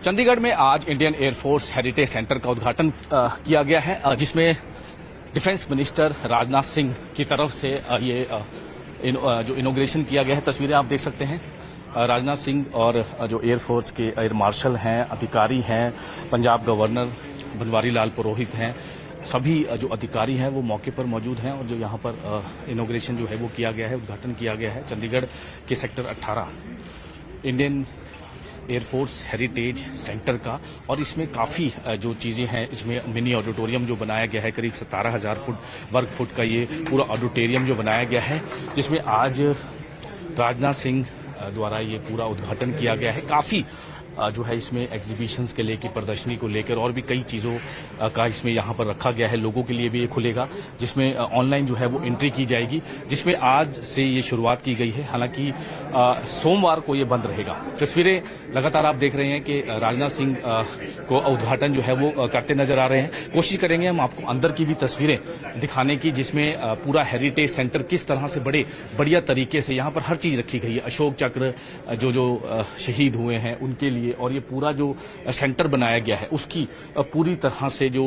चंडीगढ़ में आज Indian air force heritage centre का उद्घाटन किया गया है, जिसमें डिफेंस मिनिस्टर राजनाथ सिंह की तरफ से ये जो इनॉग्रेशन किया गया है। तस्वीरें आप देख सकते हैं। राजनाथ सिंह और जो एयरफोर्स के एयर मार्शल हैं, अधिकारी हैं, पंजाब गवर्नर बनवारी लाल पुरोहित हैं, सभी जो अधिकारी हैं वो मौके पर मौजूद हैं। और जो यहाँ पर इनॉग्रेशन जो है वो किया गया है, उद्घाटन किया गया है चंडीगढ़ के sector 18 Indian air force heritage centre का। और इसमें काफ़ी जो चीज़ें हैं, इसमें मिनी ऑडिटोरियम जो बनाया गया है, करीब 17,000 वर्ग फुट का ये पूरा ऑडिटोरियम जो बनाया गया है, जिसमें आज राजनाथ सिंह द्वारा ये पूरा उद्घाटन किया गया है। काफ़ी जो है इसमें एग्जीबिशंस के लेकर, प्रदर्शनी को लेकर और भी कई चीज़ों का इसमें यहाँ पर रखा गया है। लोगों के लिए भी ये खुलेगा, जिसमें ऑनलाइन जो है वो एंट्री की जाएगी, जिसमें आज से ये शुरुआत की गई है। हालांकि सोमवार को ये बंद रहेगा। तस्वीरें लगातार आप देख रहे हैं कि राजनाथ सिंह को उद्घाटन जो है वो करते नजर आ रहे हैं। कोशिश करेंगे हम आपको अंदर की भी तस्वीरें दिखाने की, जिसमें पूरा हेरिटेज सेंटर किस तरह से बड़े बढ़िया तरीके से यहाँ पर हर चीज़ रखी गई है। अशोक चक्र जो शहीद हुए हैं उनके लिए, और ये पूरा जो सेंटर बनाया गया है उसकी पूरी तरह से जो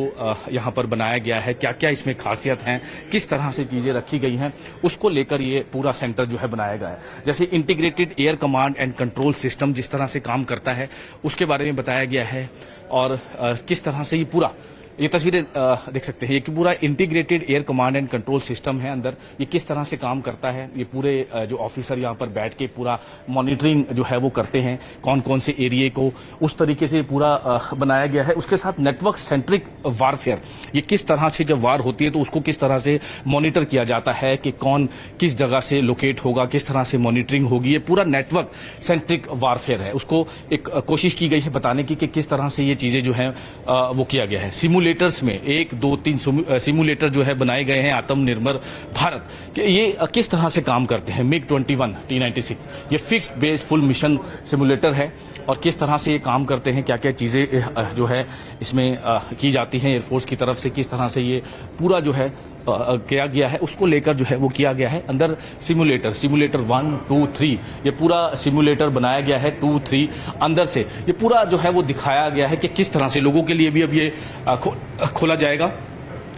यहाँ पर बनाया गया है, क्या क्या इसमें खासियत हैं, किस तरह से चीजें रखी गई हैं, उसको लेकर ये पूरा सेंटर जो है बनाया गया है। जैसे integrated air command and control system जिस तरह से काम करता है उसके बारे में बताया गया है। और किस तरह से ये पूरा, ये तस्वीरें देख सकते हैं, ये कि पूरा integrated air command and control system है अंदर, ये किस तरह से काम करता है। ये पूरे जो ऑफिसर यहाँ पर बैठ के पूरा मॉनिटरिंग जो है वो करते हैं, कौन कौन से एरिया को, उस तरीके से पूरा बनाया गया है। उसके साथ नेटवर्क सेंट्रिक वारफेयर, ये किस तरह से जब वार होती है तो उसको किस तरह से मॉनिटर किया जाता है कि कौन किस जगह से लोकेट होगा, किस तरह से मॉनिटरिंग होगी। ये पूरा नेटवर्क सेंट्रिक वारफेयर है। उसको एक कोशिश की गई है बताने की कि किस तरह से ये चीजें जो है वो किया गया है। सिमुलेटर्स में 1, 2, 3 सिमुलेटर जो है बनाए गए हैं आत्मनिर्भर भारत के। ये किस तरह से काम करते हैं। MiG-21 T-96 ये fixed base full mission simulator है, और किस तरह से ये काम करते हैं, क्या क्या चीजें जो है इसमें की जाती हैं एयरफोर्स की तरफ से, किस तरह से ये पूरा जो है किया गया है, उसको लेकर जो है वो किया गया है। अंदर सिमुलेटर 1, 2, 3 ये पूरा सिमुलेटर बनाया गया है। 2, 3 अंदर से ये पूरा जो है वो दिखाया गया है कि किस तरह से लोगों के लिए भी अब ये खोला जाएगा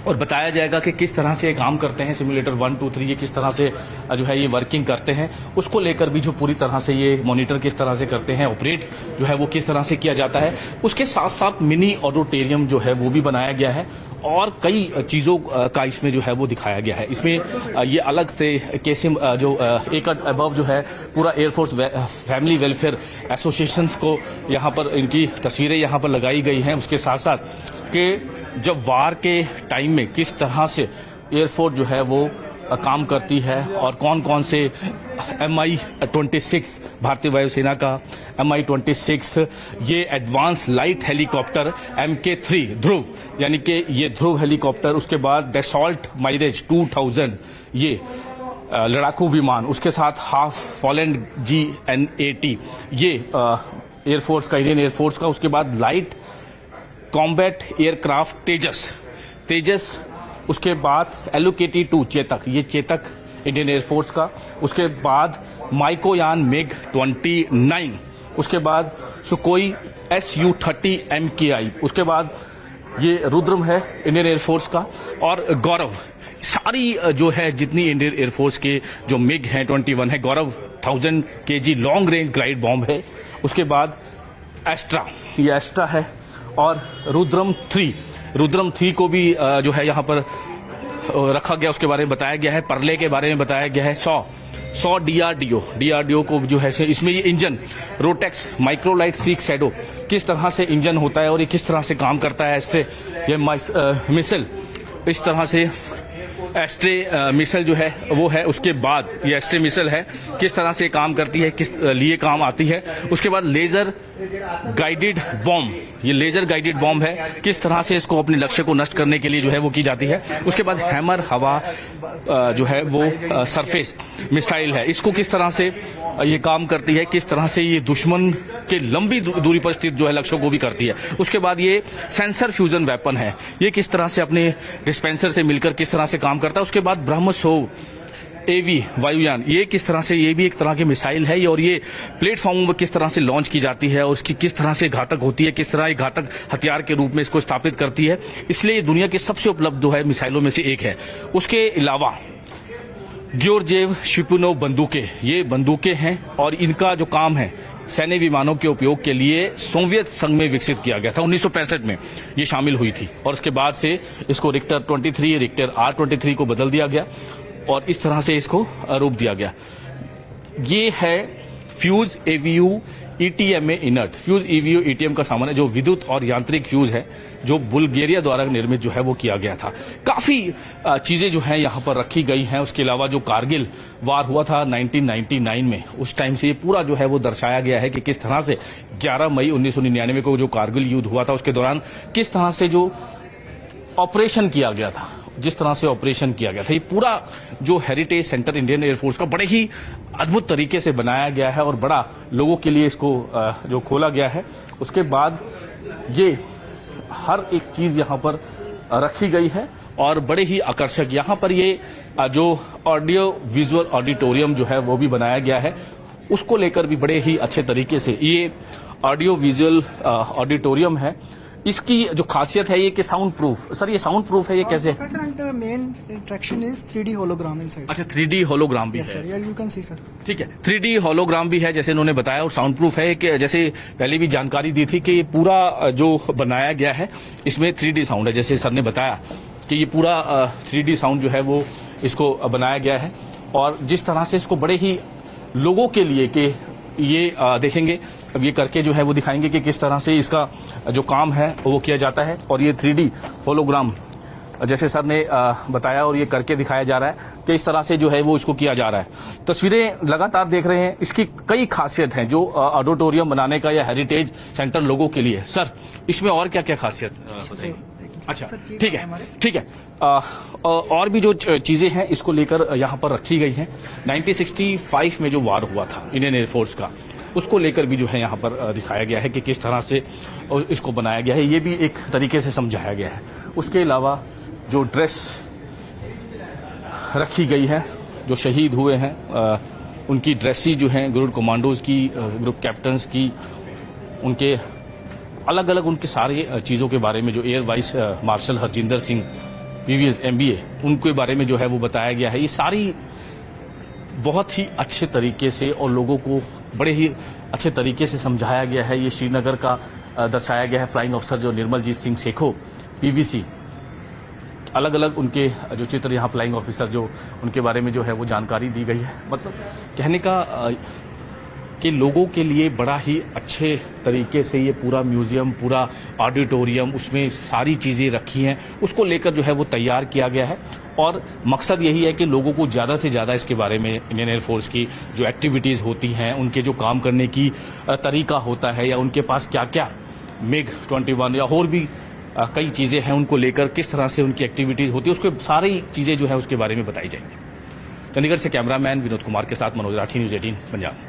और बताया जाएगा कि किस तरह से ये काम करते हैं। सिमुलेटर 1, 2, 3 ये किस तरह से जो है ये वर्किंग करते हैं, उसको लेकर भी जो पूरी तरह से ये मॉनिटर किस तरह से करते हैं, ऑपरेट जो है वो किस तरह से किया जाता है। उसके साथ साथ मिनी ऑडिटोरियम जो है वो भी बनाया गया है, और कई चीज़ों का इसमें जो है वो दिखाया गया है। इसमें ये अलग से कैसे जो एक अबव जो है पूरा एयरफोर्स फैमिली वेलफेयर एसोसिएशंस को यहाँ पर इनकी तस्वीरें यहाँ पर लगाई गई हैं। उसके साथ साथ कि जब वार के टाइम में किस तरह से एयरफोर्स जो है वो काम करती है, और कौन कौन से MI-26 भारतीय वायुसेना का MI-26 ये एडवांस लाइट हेलीकॉप्टर, MK3 ध्रुव यानी कि ये ध्रुव हेलीकॉप्टर, उसके बाद डैसॉल्ट माइरेज 2000 ये लड़ाकू विमान, उसके साथ हाफ फॉलैंड GN80 ये एयरफोर्स का, इंडियन एयरफोर्स का। उसके बाद लाइट कॉम्बैट एयरक्राफ्ट तेजस, उसके बाद LOKT-2 चेतक, ये चेतक इंडियन एयरफोर्स का। उसके बाद माइकोयान MiG-29, उसके बाद सुकोई Su-30 MKI, उसके बाद ये रुद्रम है इंडियन एयरफोर्स का, और गौरव। सारी जो है जितनी इंडियन एयरफोर्स के जो MiG हैं 21 है, गौरव 1000 kg long range glide bomb है। उसके बाद एस्ट्रा, ये एस्ट्रा है, और रुद्रम 3 को भी जो है यहाँ पर रखा गया, उसके बारे में बताया गया है। परले के बारे में बताया गया है। 100 DRDO को जो है इसमें ये engine Rotex microlight seek shadow किस तरह से इंजन होता है और ये किस तरह से काम करता है। इससे ये मिसाइल इस तरह से एस्ट्रे मिसाइल जो है वो है। उसके बाद ये एस्ट्रे मिसाइल है, किस तरह से काम करती है, किस लिए काम आती है। उसके बाद लेजर गाइडेड बॉम्ब, ये लेजर गाइडेड बॉम्ब है, किस तरह से इसको अपने लक्ष्य को नष्ट करने के लिए जो है वो की जाती है। उसके बाद हैमर हवा जो है वो सरफेस मिसाइल है, इसको किस तरह से ये काम करती है, किस तरह से ये दुश्मन के लंबी दूरी पर स्थित जो है लक्ष्यों को भी करती है। उसके बाद ये सेंसर फ्यूजन वेपन है, ये किस तरह से अपने डिस्पेंसर से मिलकर किस तरह से काम करता है। उसके बाद ब्रह्मोस एवी वायुयान, ये किस तरह से, ये भी एक तरह की मिसाइल है और ये प्लेटफॉर्म में किस तरह से लॉन्च की जाती है और उसकी किस तरह से घातक होती है, किस तरह एक घातक हथियार के रूप में इसको स्थापित करती है, इसलिए ये दुनिया की सबसे उपलब्ध जो है मिसाइलों में से एक है। उसके अलावा ग्योर्जेव शिपुनोव बंदूकें, ये बंदूकें हैं और इनका जो काम है सैन्य विमानों के उपयोग के लिए सोवियत संघ में विकसित किया गया था। 1965 में ये शामिल हुई थी और उसके बाद से इसको रिक्टर 23, रिक्टर R23 को बदल दिया गया और इस तरह से इसको रूप दिया गया। ये है fuse EVU ETM inert. Fuse EVU ETM का सामान है जो विद्युत और यांत्रिक फ्यूज है, जो बुल्गारिया द्वारा निर्मित जो है वो किया गया था। काफी चीजें जो हैं यहाँ पर रखी गई हैं। उसके अलावा जो कारगिल वार हुआ था 1999 में, उस टाइम से ये पूरा जो है वो दर्शाया गया है कि किस तरह से 11 मई 1999 को जो कारगिल युद्ध हुआ था उसके दौरान किस तरह से जो ऑपरेशन किया गया था, जिस तरह से ऑपरेशन किया गया था। ये पूरा जो हेरिटेज सेंटर इंडियन एयरफोर्स का बड़े ही अद्भुत तरीके से बनाया गया है और बड़ा लोगों के लिए इसको जो खोला गया है। उसके बाद ये हर एक चीज यहाँ पर रखी गई है और बड़े ही आकर्षक यहाँ पर ये जो ऑडियो विजुअल ऑडिटोरियम जो है वो भी बनाया गया है, उसको लेकर भी बड़े ही अच्छे तरीके से ये ऑडियो विजुअल ऑडिटोरियम है। इसकी जो खासियत है ये कि साउंड प्रूफ। सर ये साउंड प्रूफ है, ये कैसे? Main attraction is 3D hologram inside. अच्छा 3D होलोग्राम भी है। Sir you can see sir. ठीक है, 3D होलोग्राम भी है जैसे इन्होंने बताया और साउंड प्रूफ है कि जैसे पहले भी जानकारी दी थी कि ये पूरा जो बनाया गया है इसमें 3D साउंड है। जैसे सर ने बताया कि ये पूरा 3D साउंड जो है वो इसको बनाया गया है और जिस तरह से इसको बड़े ही लोगों के लिए कि ये देखेंगे, अब ये करके जो है वो दिखाएंगे कि किस तरह से इसका जो काम है वो किया जाता है। और ये 3D होलोग्राम जैसे सर ने बताया और ये करके दिखाया जा रहा है कि इस तरह से जो है वो इसको किया जा रहा है। तस्वीरें लगातार देख रहे हैं, इसकी कई खासियत हैं जो ऑडिटोरियम बनाने का या हेरिटेज सेंटर लोगों के लिए। सर इसमें और क्या क्या खासियत बताइए? अच्छा ठीक है, ठीक है। और भी जो चीजें हैं इसको लेकर यहाँ पर रखी गई हैं। 1965 में जो वार हुआ था इंडियन एयरफोर्स का, उसको लेकर भी जो है यहाँ पर दिखाया गया है कि किस तरह से इसको बनाया गया है, ये भी एक तरीके से समझाया गया है। उसके अलावा जो ड्रेस रखी गई है, जो शहीद हुए हैं उनकी ड्रेसेस जो हैं, ग्रुप कमांडोज की, ग्रुप कैप्टन्स की, उनके अलग अलग उनके सारे चीज़ों के बारे में, जो air vice marshal Harjinder Singh PVS MBA, उनके बारे में जो है वो बताया गया है। ये सारी बहुत ही अच्छे तरीके से और लोगों को बड़े ही अच्छे तरीके से समझाया गया है। ये श्रीनगर का दर्शाया गया है। फ्लाइंग अफसर जो निर्मलजीत सिंह सेखो PVC, अलग अलग उनके जो चित्र यहाँ फ्लाइंग ऑफिसर जो उनके बारे में जो है वो जानकारी दी गई है। मतलब कहने का कि लोगों के लिए बड़ा ही अच्छे तरीके से ये पूरा म्यूजियम, पूरा ऑडिटोरियम, उसमें सारी चीज़ें रखी हैं, उसको लेकर जो है वो तैयार किया गया है। और मकसद यही है कि लोगों को ज़्यादा से ज़्यादा इसके बारे में, इंडियन एयरफोर्स की जो एक्टिविटीज़ होती हैं, उनके जो काम करने की तरीका होता है या उनके पास क्या क्या MiG-21 या और भी कई चीज़ें हैं उनको लेकर किस तरह से उनकी एक्टिविटीज़ होती है, उसको सारी चीज़ें जो है उसके बारे में बताई जाएंगी। चंडीगढ़ से कैमरामैन विनोद कुमार के साथ मनोज राठी, न्यूज़ 18 पंजाब।